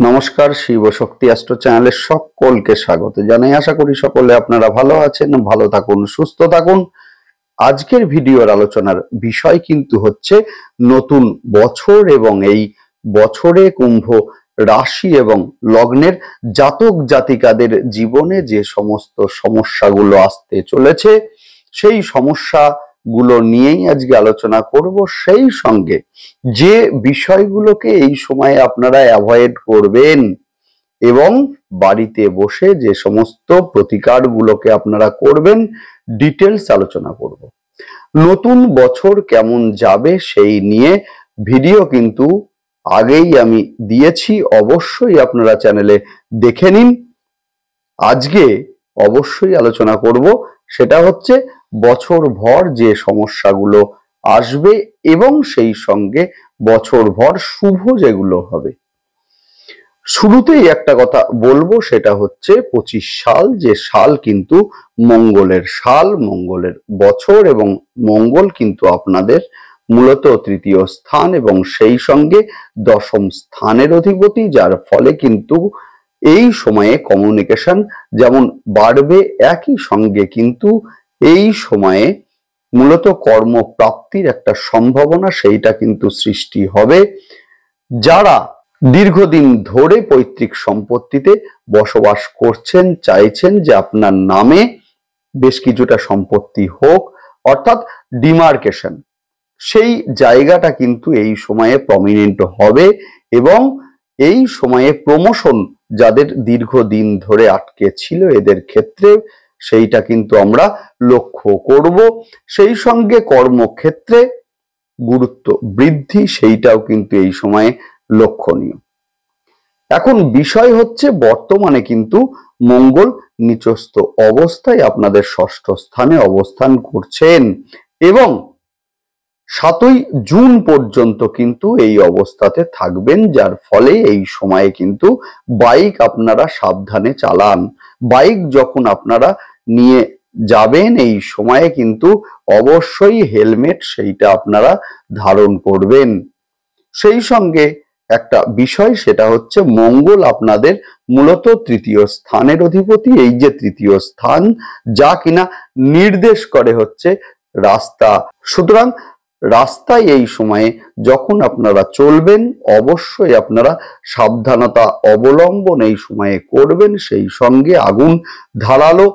নমস্কার, শিব শক্তি অ্যাস্ট্রো চ্যানেলে সকলকে স্বাগত জানাই। আশা করি সকলে আপনারা ভালো আছেন, ভালো থাকুন, সুস্থ থাকুন। আজকের ভিডিওর আলোচনার বিষয় কিন্তু হচ্ছে নতুন বছর এবং এই বছরে কুম্ভ রাশি এবং লগ্নের জাতক জাতিকাদের জীবনে যে সমস্ত সমস্যাগুলো আসতে চলেছে সেই সমস্যাগুলো নিয়েই আজকে আলোচনা করব। সেই সঙ্গে যে বিষয়গুলোকে এই সময়ে আপনারা অ্যাভয়েড করবেন এবং বাড়িতে বসে যে সমস্ত প্রতিকারগুলোকে আপনারা করবেন ডিটেলস আলোচনা করব। নতুন বছর কেমন যাবে সেই নিয়ে ভিডিও কিন্তু আগেই আমি দিয়েছি, অবশ্যই আপনারা চ্যানেলে দেখে নিন। আজকে অবশ্যই আলোচনা করব সেটা হচ্ছে বছর ভর যে সমস্যাগুলো আসবে এবং সেই সঙ্গে বছর ভর শুভ যেগুলো হবে। শুরুতেই একটা কথা বলবো, সেটা হচ্ছে 25 সাল, যে সাল কিন্তু মঙ্গলের সাল, মঙ্গলের বছর, এবং মঙ্গল কিন্তু আপনাদের মূলত তৃতীয় স্থান এবং সেই সঙ্গে দশম স্থানের অধিপতি, যার ফলে কিন্তু এই সময়ে কমিউনিকেশন যেমন বাড়বে, একই সঙ্গে কিন্তু এই সময়ে মূলত কর্মপ্রাপ্তির একটা সম্ভাবনা সেইটা কিন্তু সৃষ্টি হবে। যারা দীর্ঘদিন ধরে পৈতৃক সম্পত্তিতে বসবাস করছেন, চাইছেন যে আপনার নামে বেশ কিছুটা সম্পত্তি হোক, অর্থাৎ ডিমার্কেশন, সেই জায়গাটা কিন্তু এই সময়ে প্রমিনেন্ট হবে এবং এই সময়ে প্রমোশন যাদের দীর্ঘদিন ধরে আটকে ছিল এদের ক্ষেত্রে সেইটা কিন্তু আমরা লক্ষ্য করব। সেই সঙ্গে কর্মক্ষেত্রে গুরুত্ব বৃদ্ধি সেইটাও কিন্তু এই সময়ে লক্ষণীয়। এখন বিষয় হচ্ছে বর্তমানে কিন্তু মঙ্গল নিচস্থ অবস্থায় আপনাদের ষষ্ঠ স্থানে অবস্থান করছেন এবং 7ই জুন পর্যন্ত কিন্তু এই অবস্থাতে থাকবেন, যার ফলে এই সময়ে কিন্তু বাইক আপনারা সাবধানে চালান। বাইক যখন আপনারা নিয়ে যাবেন এই সময়ে কিন্তু অবশ্যই হেলমেট সেইটা আপনারা ধারণ করবেন। সেই সঙ্গে একটা বিষয়, সেটা হচ্ছে মঙ্গল আপনাদের মূলত তৃতীয় স্থানের অধিপতি। এই যে তৃতীয় স্থান, যা কিনা নির্দেশ করে হচ্ছে রাস্তা, সুতরাং রাস্তায় এই সময়ে যখন আপনারা চলবেন অবশ্যই আপনারা সাবধানতা অবলম্বন এই সময়ে করবেন। সেই সঙ্গে আগুন ধারালো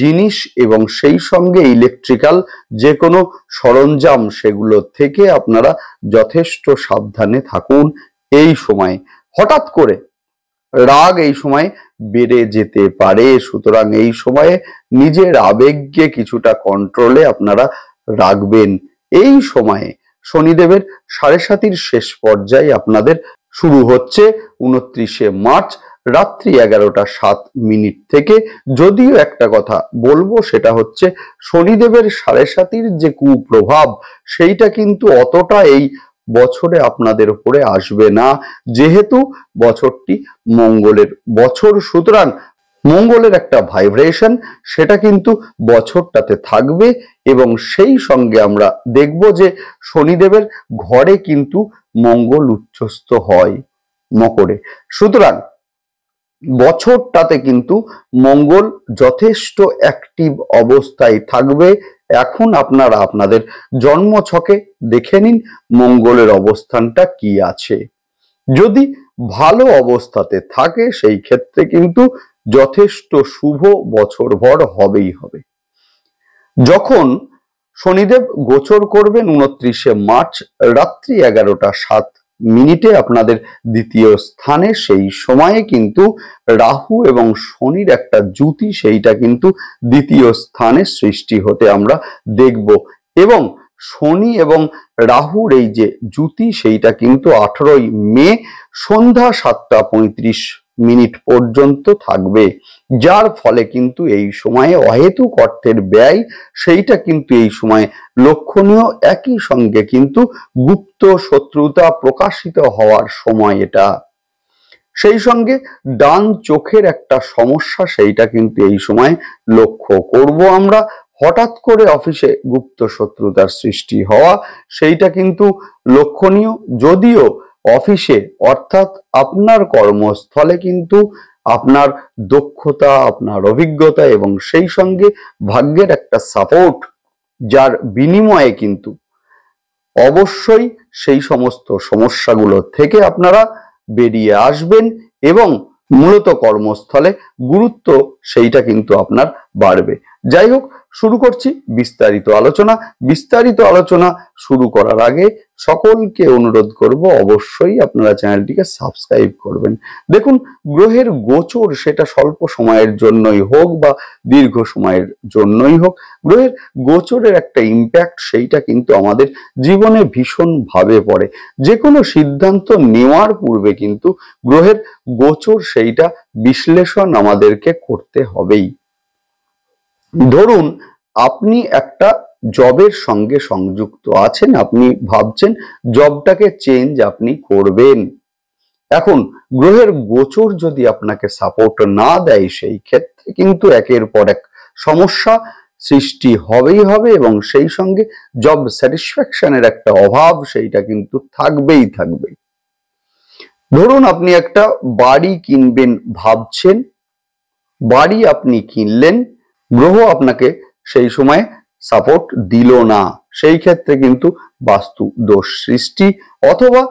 জিনিস এবং সেই সঙ্গে ইলেকট্রিক্যাল যে কোনো সরঞ্জাম সেগুলো থেকে আপনারা যথেষ্ট সাবধানে থাকুন। এই সময় হঠাৎ করে রাগ এই সময় বেড়ে যেতে পারে, সুতরাং এই সময়ে নিজের আবেগকে কিছুটা কন্ট্রোলে আপনারা রাখবেন। এই সময়ে শনিদেবের 7.5 শেষ পর্যায়ে আপনাদের শুরু হচ্ছে 29শে মার্চ রাত্রি 11টা 7 থেকে। যদিও একটা কথা বলবো, সেটা হচ্ছে শনিদেবের 7.5 যে কুপ্রভাব সেইটা কিন্তু অতটা এই বছরে আপনাদের উপরে আসবে না, যেহেতু বছরটি মঙ্গলের বছর। সুতরাং মঙ্গলের একটা ভাইব্রেশন সেটা কিন্তু বছরটাতে থাকবে এবং সেই সঙ্গে আমরা দেখব যে শনিদেবের ঘরে কিন্তু মঙ্গল উচ্চস্থ হয় মকরে। সুতরাং বছরটাতে কিন্তু মঙ্গল যথেষ্ট অ্যাক্টিভ অবস্থায় থাকবে। এখন আপনারা আপনাদের জন্মছকে দেখে নিন মঙ্গলের অবস্থানটা কি আছে। যদি ভালো অবস্থাতে থাকে সেই ক্ষেত্রে কিন্তু যথেষ্ট শুভ বছর ভর হবেই হবে। যখন শনিদেব গোচর করবেন 29শে মার্চ রাত্রি 11টা 7 আপনাদের দ্বিতীয় স্থানে, সেই সময়ে কিন্তু রাহু এবং শনির একটা জুতি সেইটা কিন্তু দ্বিতীয় স্থানে সৃষ্টি হতে আমরা দেখব এবং শনি এবং রাহুর এই যে জুতি সেইটা কিন্তু 18ই মে সন্ধ্যা 7টা 35 পর্যন্ত থাকবে, যার ফলে কিন্তু এই সময়ে অহেতুক অর্থের ব্যয় সেইটা কিন্তু এই সময় লক্ষণীয়। একই সঙ্গে কিন্তু গুপ্ত শত্রুতা প্রকাশিত হওয়ার সময় এটা। সেই সঙ্গে ডান চোখের একটা সমস্যা সেইটা কিন্তু এই সময় লক্ষ্য করব আমরা। হঠাৎ করে অফিসে গুপ্ত শত্রুতার সৃষ্টি হওয়া সেইটা কিন্তু লক্ষণীয়, যদিও অফিসে অর্থাৎ আপনার কর্মস্থলে কিন্তু আপনার দক্ষতা, আপনার অভিজ্ঞতা এবং সেই সঙ্গে ভাগ্যের একটা সাপোর্ট, যার বিনিময়ে কিন্তু অবশ্যই সেই সমস্ত সমস্যাগুলো থেকে আপনারা বেরিয়ে আসবেন এবং মূলত কর্মস্থলে গুরুত্ব সেইটা কিন্তু আপনার বাড়বে। যাই হোক, শুরু করছি বিস্তারিত আলোচনা। বিস্তারিত আলোচনা শুরু করার আগে সকলকে অনুরোধ করব অবশ্যই আপনারা চ্যানেলটিকে সাবস্ক্রাইব করবেন। দেখুন, গ্রহের গোচর সেটা স্বল্প সময়ের জন্যই হোক বা দীর্ঘ সময়ের জন্যই হোক, গ্রহের গোচরের একটা ইম্প্যাক্ট সেইটা কিন্তু আমাদের জীবনে ভীষণ ভাবে পড়ে। যে কোনো সিদ্ধান্ত নেওয়ার পূর্বে কিন্তু গ্রহের গোচর সেইটা বিশ্লেষণ আমাদেরকে করতে হবেই। ধরুন, আপনি একটা জবের সঙ্গে সংযুক্ত আছেন, আপনি ভাবছেন জবটাকে চেঞ্জ আপনি করবেন। এখন গ্রহের গোচর যদি আপনাকে সাপোর্ট না দেয়, সেই ক্ষেত্রে কিন্তু একের পর এক সমস্যা সৃষ্টি হবেই হবে এবং সেই সঙ্গে জব স্যাটিসফ্যাকশনের একটা অভাব সেইটা কিন্তু থাকবেই থাকবে। ধরুন, আপনি একটা বাড়ি কিনবেন ভাবছেন, বাড়ি আপনি কিনলেন, গ্রহ আপনাকে সেই সময় সাপোর্ট দিল না, সেই ক্ষেত্রে কিন্তু বাস্তু দোষ সৃষ্টি অথবা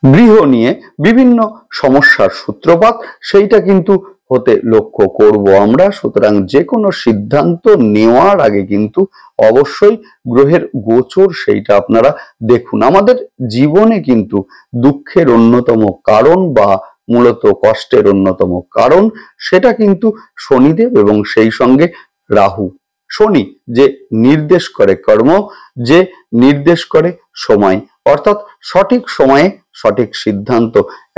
গৃহ নিয়ে বিভিন্ন সমস্যার সূত্রপাত সেইটা কিন্তু হতে লক্ষ্য করব আমরা। সুতরাং যে কোনো সিদ্ধান্ত নেওয়ার আগে কিন্তু অবশ্যই গ্রহের গোচর সেইটা আপনারা দেখুন। আমাদের জীবনে কিন্তু দুঃখের অন্যতম কারণ বা মূলত কষ্টের অন্যতম কারণ সেটা কিন্তু শনিদেব এবং সেই সঙ্গে রাহু। শনি যে নির্দেশ করে কর্ম, যে নির্দেশ করে সময়, অর্থাৎ সঠিক সময়ে সঠিক সিদ্ধান্ত।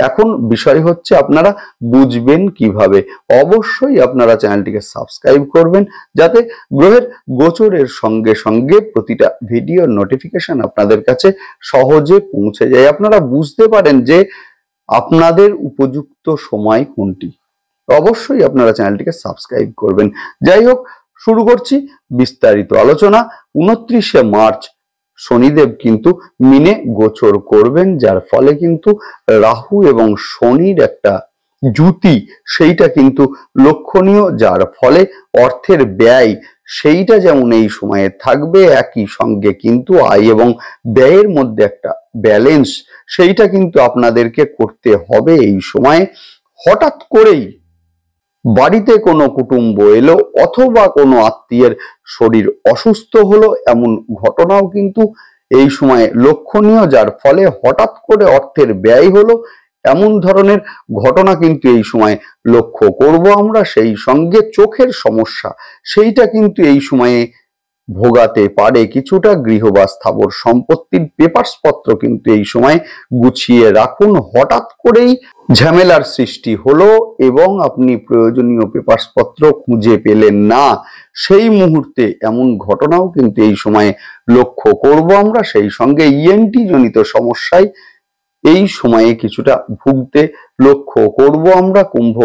এখন বিষয় হচ্ছে আপনারা বুঝবেন কিভাবে। অবশ্যই আপনারা চ্যানেলটিকে সাবস্ক্রাইব করবেন যাতে গ্রহের গোচরের সঙ্গে সঙ্গে প্রতিটা ভিডিও নোটিফিকেশন আপনাদের কাছে সহজে পৌঁছে যায়, আপনারা বুঝতে পারেন যে আপনাদের উপযুক্ত সময় কোনটি। অবশ্যই আপনারা চ্যানেলটিকে সাবস্ক্রাইব করবেন। যাই হোক, শুরু করছি বিস্তারিত আলোচনা। 29শে মার্চ শনিদেব কিন্তু মিনে গোচর করবেন, যার ফলে কিন্তু রাহু এবং শনির একটা যুতি সেইটা কিন্তু লক্ষণীয়, যার ফলে অর্থের ব্যয় সেইটা যেমন এই সময়ে থাকবে, একই সঙ্গে কিন্তু আয় এবং ব্যয়ের মধ্যে একটা ব্যালেন্স সেইটা কিন্তু আপনাদেরকে করতে হবে এই সময়ে। হঠাৎ করেই বাড়িতে কোনো কুটুম্ব এলো অথবা কোনো আত্মীয়ের শরীর অসুস্থ হলো, এমন ঘটনাও কিন্তু এই সময়ে লক্ষণীয়, যার ফলে হঠাৎ করে অর্থের ব্যয় হলো, এমন ধরনের ঘটনা কিন্তু এই সময় লক্ষ্য করব আমরা। সেই সঙ্গে চোখের সমস্যা সেইটা কিন্তু এই সময়ে ভোগাতে পারে কিছুটা। গৃহ বা স্থাবর সম্পত্তির পেপারস পত্র কিন্তু এই সময় গুছিয়ে রাখুন। হঠাৎ করেই ঝামেলার সৃষ্টি হলো এবং আপনি প্রয়োজনীয় পেপারস পত্র খুঁজে পেলেন না, সেই মুহূর্তে এমন ঘটনাও কিন্তু এই সময়ে লক্ষ্য করব আমরা। সেই সঙ্গে ইএনটি জনিত সমস্যায় এই সময়ে কিছুটা ভুগতে লক্ষ্য করব আমরা কুম্ভ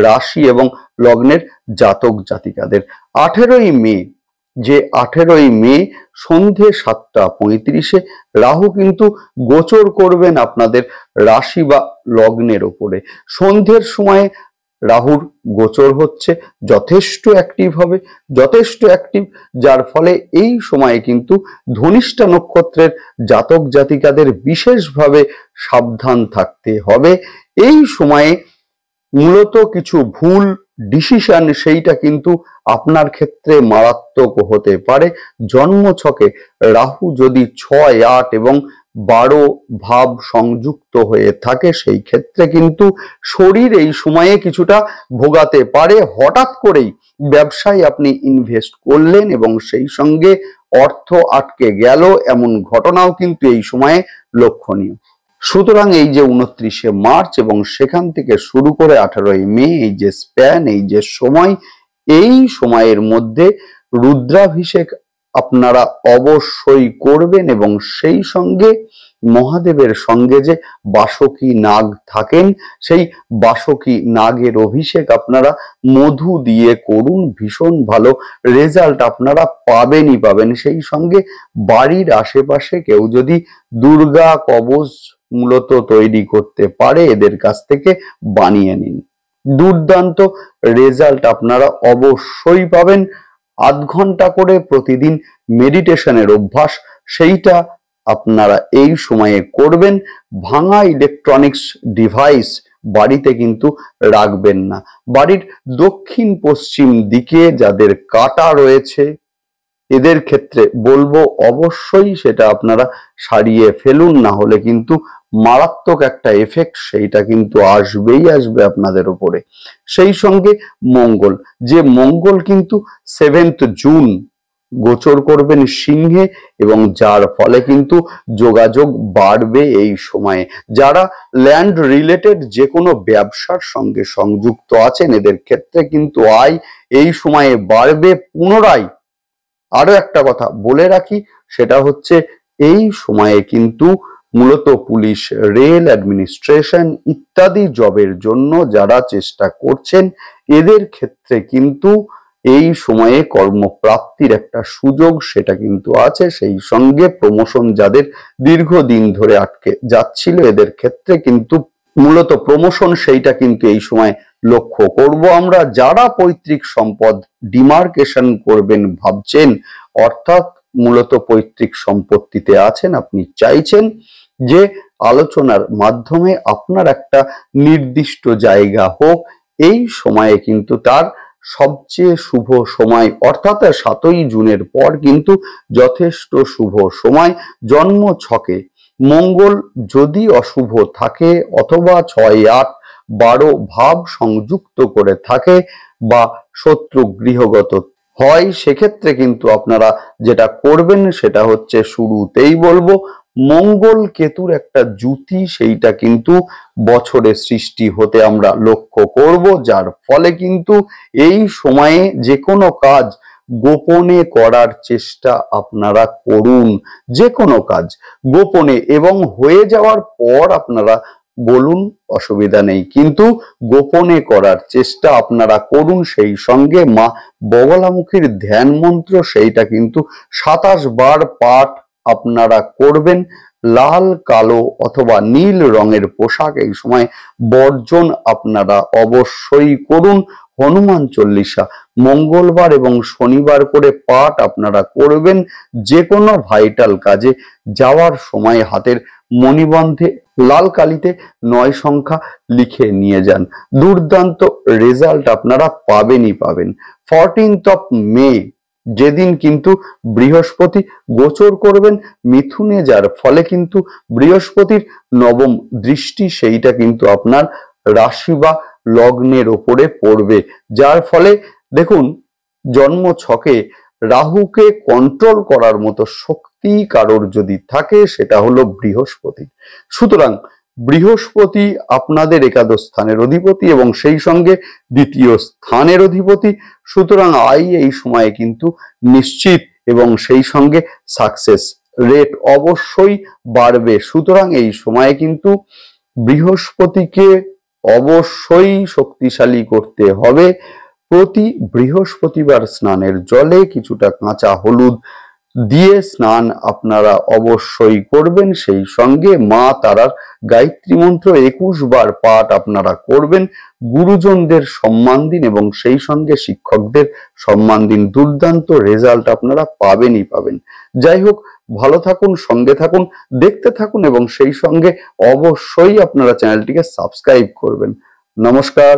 রাশি এবং লগ্নের জাতক জাতিকাদের। 18ই মে, যে 18ই মে সন্ধে 7:35 রাহু কিন্তু গোচর করবেন আপনাদের রাশি বা লগ্নের ওপরে। সন্ধ্যের সময়ে রাহুর গোচর হচ্ছে, যথেষ্ট অ্যাক্টিভ হবে, যথেষ্ট অ্যাক্টিভ, যার ফলে এই সময়ে কিন্তু ধনিষ্ঠা নক্ষত্রের জাতক জাতিকাদের বিশেষভাবে সাবধান থাকতে হবে। এই সময়ে মূলত কিছু ভুল ডিসিশন সেইটা কিন্তু আপনার ক্ষেত্রে মারাত্মক হতে পারে। জন্মছকে রাহু যদি 6, 8 এবং 12 ভাব সংযুক্ত হয়ে থাকে, সেই ক্ষেত্রে কিন্তু শরীর এই সময়ে কিছুটা ভোগাতে পারে। হঠাৎ করেই ব্যবসায় আপনি ইনভেস্ট করলেন এবং সেই সঙ্গে অর্থ আটকে গেল, এমন ঘটনাও কিন্তু এই সময়ে লক্ষণীয়। সুতরাং এই যে 29শে মার্চ এবং সেখান থেকে শুরু করে 18ই মে, এই যে স্প্যান, এই যে সময়, এই সময়ের মধ্যে রুদ্রাভিষেক আপনারা অবশ্যই করবেন এবং সেই সঙ্গে মহাদেবের সঙ্গে যে বাসকী নাগ থাকেন, সেই বাসকী নাগের অভিষেক আপনারা মধু দিয়ে করুন, ভীষণ ভালো রেজাল্ট আপনারা পাবেনই পাবেন। সেই সঙ্গে বাড়ির আশেপাশে কেউ যদি দুর্গা কবচ মূলত তৈরি করতে পারে এদের কাছ থেকে বানিয়ে নিন। দুর্দান্ত রেজাল্ট আপনারা অবশ্যই পাবেন। আধ ঘন্টা করে প্রতিদিন মেডিটেশনের অভ্যাস, সেইটা আপনারা এই সময়ে করবেন। ভাঙা ইলেকট্রনিক্স ডিভাইস বাড়িতে কিন্তু রাখবেন না। বাড়ির দক্ষিণ পশ্চিম দিকে যাদের কাটা রয়েছে এদের ক্ষেত্রে বলবো অবশ্যই সেটা আপনারা সারিয়ে ফেলুন, না হলে কিন্তু মারাত্মক একটা এফেক্ট সেইটা কিন্তু আসবেই আসবে আপনাদের উপরে। সেই সঙ্গে মঙ্গল, যে মঙ্গল কিন্তু 7 জুন গোচর করবেন সিংহে, এবং যার ফলে কিন্তু যোগাযোগ বাড়বে এই সময়ে। যারা ল্যান্ড রিলেটেড যে কোনো ব্যবসার সঙ্গে সংযুক্ত আছেন এদের ক্ষেত্রে কিন্তু আয় এই সময়ে বাড়বে। পুনরায় আরো একটা কথা বলে রাখি, সেটা হচ্ছে এই সময়ে কিন্তু মূলত পুলিশ, রেল, অ্যাডমিনিস্ট্রেশন ইত্যাদি জবের জন্য যারা চেষ্টা করছেন এদের ক্ষেত্রে কিন্তু এই সময়ে কর্মপ্রাপ্তির একটা সুযোগ সেটা কিন্তু আছে। সেই সঙ্গে প্রমোশন যাদের দীর্ঘদিন ধরে আটকে যাচ্ছিল এদের ক্ষেত্রে কিন্তু মূলত প্রমোশন সেইটা কিন্তু এই সময় লক্ষ্য করব আমরা। যারা পৈতৃক সম্পদ ডিমার্কেশন করবেন ভাবছেন, অর্থাৎ মূলত পৈতৃক সম্পত্তিতে আছেন, আপনি চাইছেন যে আলোচনার মাধ্যমে আপনার একটা নির্দিষ্ট জায়গা হোক, এই সময়ে কিন্তু তার সবচেয়ে শুভ সময়, অর্থাৎ 7ই জুনের পর কিন্তু যথেষ্ট শুভ সময়। জন্ম ছকে মঙ্গল যদি অশুভ থাকে অথবা 6, 8, 12 ভাব সংযুক্ত করে থাকে বা শত্রু গৃহগত হয়, সেক্ষেত্রে কিন্তু আপনারা যেটা করবেন সেটা হচ্ছে, শুরুতেই বলবো মঙ্গল কেতুর একটা জুতি সেইটা কিন্তু বছরে সৃষ্টি হতে আমরা লক্ষ্য করব, যার ফলে কিন্তু এই সময়ে যে কোনো কাজ গোপনে করার চেষ্টা আপনারা করুন। যে কোনো কাজ গোপনে, এবং হয়ে যাওয়ার পর আপনারা বলুন, অসুবিধা নেই, কিন্তু গোপনে করার চেষ্টা আপনারা করুন। সেই সঙ্গে মা বগলামুখীর ধ্যান মন্ত্র সেইটা কিন্তু 27 বার পাঠ আপনারা করবেন। লাল, কালো অথবা নীল রঙের পোশাক এই সময় বর্জন আপনারা অবশ্যই করুন। হনুমান চল্লিশা মঙ্গলবার এবং শনিবার করে পাঠ আপনারা করবেন। যে কোনো ভাইটাল কাজে যাওয়ার সময় হাতের মণিবন্ধে লাল কালিতে 9 সংখ্যা লিখে নিয়ে যান। দুর্দান্ত রেজাল্ট আপনারা পাবেনই পাবেন। 14th মে যেদিন কিন্তু বৃহস্পতি গোচর করবেন মিথুনে, যার ফলে কিন্তু বৃহস্পতির নবম দৃষ্টি সেইটা কিন্তু আপনার রাশি বা লগ্নের ওপরে পড়বে, যার ফলে দেখুন জন্ম ছকে রাহুকে কন্ট্রোল করার মতো শক্তি কারোর যদি থাকে সেটা হলো বৃহস্পতি। সুতরাং বৃহস্পতি আপনাদের একাদশ স্থানের অধিপতি এবং সেই সঙ্গে দ্বিতীয় স্থানের অধিপতি। সুতরাং আয় এই সময়ে কিন্তু নিশ্চিত, এবং সেই সঙ্গে সাকসেস রেট অবশ্যই বাড়বে। সুতরাং এই সময়ে কিন্তু বৃহস্পতিকে অবশ্যই শক্তিশালী করতে হবে। প্রতি বৃহস্পতিবার স্নানের জলে কিছুটা কাঁচা হলুদ দিয়ে স্নান আপনারা অবশ্যই করবেন। সেই সঙ্গে মা তারার গায়ত্রী মন্ত্র 21 বার পাঠ আপনারা করবেন। গুরুজনদের সম্মান দিন এবং সেই সঙ্গে শিক্ষকদের সম্মান দিন। দুর্দান্ত রেজাল্ট আপনারা পাবেনই পাবেন। যাই হোক, ভালো থাকুন, সঙ্গে থাকুন, দেখতে থাকুন এবং সেই সঙ্গে অবশ্যই আপনারা চ্যানেলটিকে সাবস্ক্রাইব করবেন। নমস্কার।